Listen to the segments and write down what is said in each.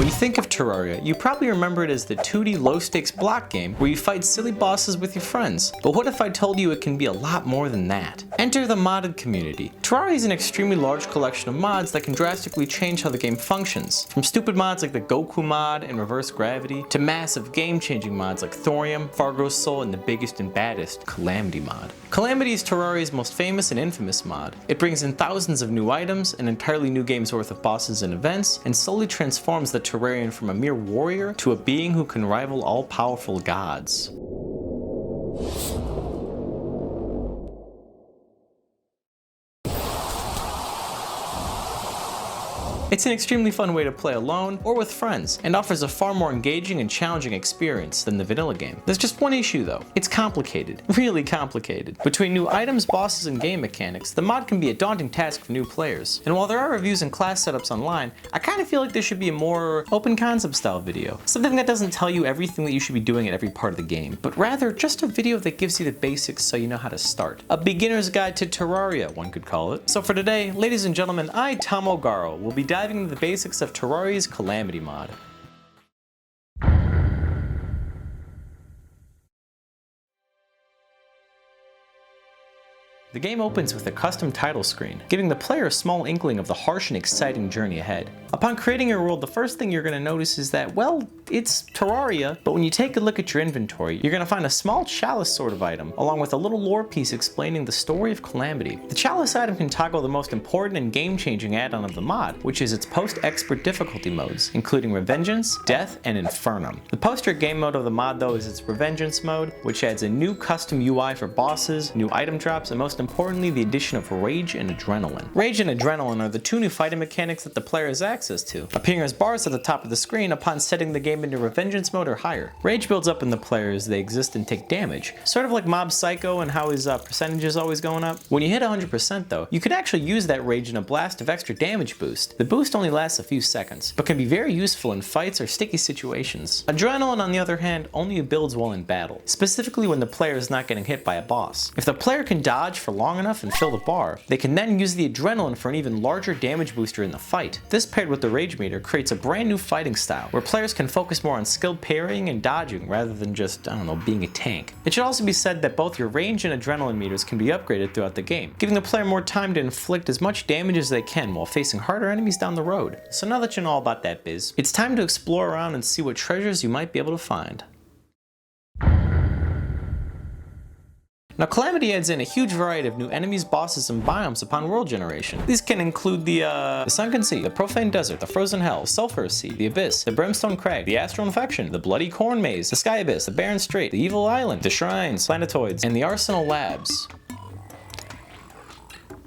When you think of Terraria, you probably remember it as the 2D low-stakes block game where you fight silly bosses with your friends. But what if I told you it can be a lot more than that? Enter the modded community. Terraria is an extremely large collection of mods that can drastically change how the game functions. From stupid mods like the Goku mod and Reverse Gravity, to massive game-changing mods like Thorium, Fargo's Soul, and the biggest and baddest, Calamity Mod. Calamity is Terraria's most famous and infamous mod. It brings in thousands of new items, an entirely new game's worth of bosses and events, and slowly transforms the Terrarian from a mere warrior to a being who can rival all-powerful gods. It's an extremely fun way to play alone or with friends, and offers a far more engaging and challenging experience than the vanilla game. There's just one issue though. It's complicated. Really complicated. Between new items, bosses, and game mechanics, the mod can be a daunting task for new players. And while there are reviews and class setups online, I kind of feel like there should be a more open concept style video. Something that doesn't tell you everything that you should be doing at every part of the game, but rather just a video that gives you the basics so you know how to start. A beginner's guide to Terraria, one could call it. So for today, ladies and gentlemen, I, Tamogaro, will be diving into the basics of Terraria's Calamity Mod. The game opens with a custom title screen, giving the player a small inkling of the harsh and exciting journey ahead. Upon creating your world, the first thing you're going to notice is that, well, it's Terraria, but when you take a look at your inventory, you're going to find a small chalice sort of item, along with a little lore piece explaining the story of Calamity. The chalice item can toggle the most important and game-changing add-on of the mod, which is its post-expert difficulty modes, including Revengeance, Death, and Infernum. The poster game mode of the mod, though, is its Revengeance mode, which adds a new custom UI for bosses, new item drops, and most importantly, the addition of Rage and Adrenaline. Rage and Adrenaline are the two new fighting mechanics that the player has access to, appearing as bars at the top of the screen upon setting the game into Revengeance mode or higher. Rage builds up in the player as they exist and take damage, sort of like Mob Psycho and how his percentage is always going up. When you hit 100% though, you can actually use that Rage in a blast of extra damage boost. The boost only lasts a few seconds, but can be very useful in fights or sticky situations. Adrenaline, on the other hand, only builds while in battle, specifically when the player is not getting hit by a boss. If the player can dodge for long enough and fill the bar, they can then use the adrenaline for an even larger damage booster in the fight. This paired with the rage meter creates a brand new fighting style, where players can focus more on skilled parrying and dodging rather than just, I don't know, being a tank. It should also be said that both your range and adrenaline meters can be upgraded throughout the game, giving the player more time to inflict as much damage as they can while facing harder enemies down the road. So now that you know all about that biz, it's time to explore around and see what treasures you might be able to find. Now, Calamity adds in a huge variety of new enemies, bosses, and biomes upon world generation. These can include the Sunken Sea, the Profane Desert, the Frozen Hell, the Sulphurous Sea, the Abyss, the Brimstone Crag, the Astral Infection, the Bloody Corn Maze, the Sky Abyss, the Barren Strait, the Evil Island, the Shrines, Planetoids, and the Arsenal Labs.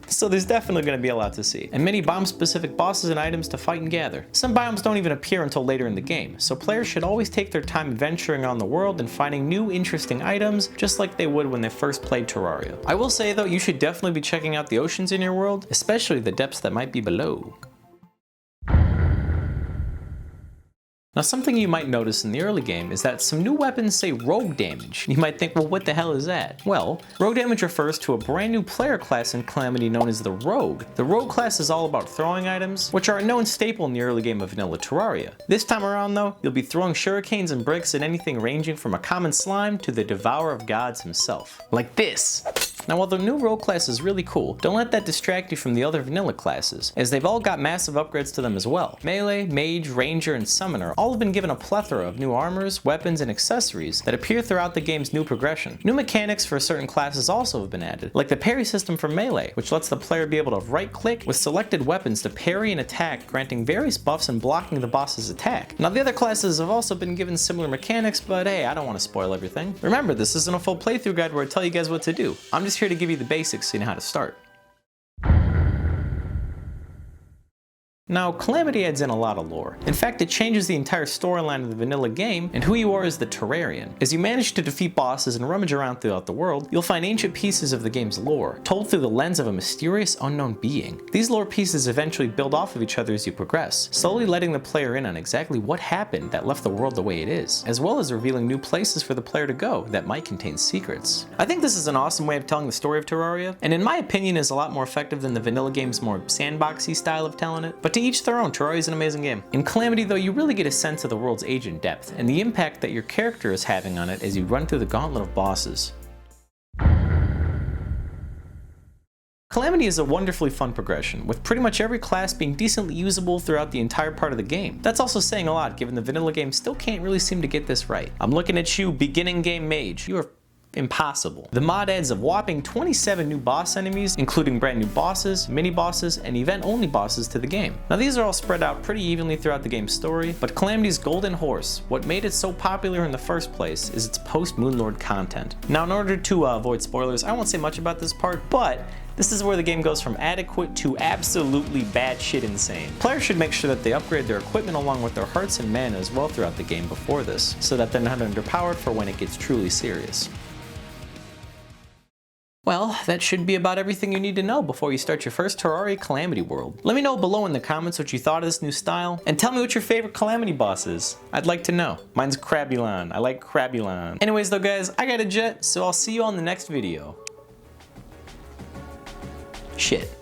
So there's definitely going to be a lot to see, and many biome-specific bosses and items to fight and gather. Some biomes don't even appear until later in the game, so players should always take their time adventuring around the world and finding new interesting items, just like they would when they first played Terraria. I will say though, you should definitely be checking out the oceans in your world, especially the depths that might be below. Now, something you might notice in the early game is that some new weapons say rogue damage. You might think, well, what the hell is that? Well, rogue damage refers to a brand new player class in Calamity known as the Rogue. The Rogue class is all about throwing items, which are a known staple in the early game of vanilla Terraria. This time around though, you'll be throwing shurikens and bricks at anything ranging from a common slime to the Devourer of Gods himself. Like this! Now, while the new Rogue class is really cool, don't let that distract you from the other vanilla classes, as they've all got massive upgrades to them as well. Melee, Mage, Ranger, and Summoner all have been given a plethora of new armors, weapons, and accessories that appear throughout the game's new progression. New mechanics for certain classes also have been added, like the parry system for Melee, which lets the player be able to right-click with selected weapons to parry and attack, granting various buffs and blocking the boss's attack. Now, the other classes have also been given similar mechanics, but hey, I don't want to spoil everything. Remember, this isn't a full playthrough guide where I tell you guys what to do. I'm just here to give you the basics so you know how to start. Now, Calamity adds in a lot of lore. In fact, it changes the entire storyline of the vanilla game and who you are as the Terrarian. As you manage to defeat bosses and rummage around throughout the world, you'll find ancient pieces of the game's lore, told through the lens of a mysterious, unknown being. These lore pieces eventually build off of each other as you progress, slowly letting the player in on exactly what happened that left the world the way it is, as well as revealing new places for the player to go that might contain secrets. I think this is an awesome way of telling the story of Terraria, and in my opinion is a lot more effective than the vanilla game's more sandboxy style of telling it. But to each their own, Terraria is an amazing game. In Calamity though, you really get a sense of the world's age and depth, and the impact that your character is having on it as you run through the gauntlet of bosses. Calamity is a wonderfully fun progression, with pretty much every class being decently usable throughout the entire part of the game. That's also saying a lot, given the vanilla game still can't really seem to get this right. I'm looking at you, beginning game mage. You are impossible. The mod adds a whopping 27 new boss enemies, including brand new bosses, mini bosses, and event-only bosses to the game. Now these are all spread out pretty evenly throughout the game's story, but Calamity's golden horse, what made it so popular in the first place, is its post-Moonlord content. Now in order to avoid spoilers, I won't say much about this part, but this is where the game goes from adequate to absolutely batshit insane. Players should make sure that they upgrade their equipment along with their hearts and mana as well throughout the game before this, so that they're not underpowered for when it gets truly serious. Well, that should be about everything you need to know before you start your first Terraria Calamity world. Let me know below in the comments what you thought of this new style, and tell me what your favorite Calamity boss is. I'd like to know. Mine's Crabulon. I like Crabulon. Anyways though guys, I gotta jet, so I'll see you on the next video. Shit.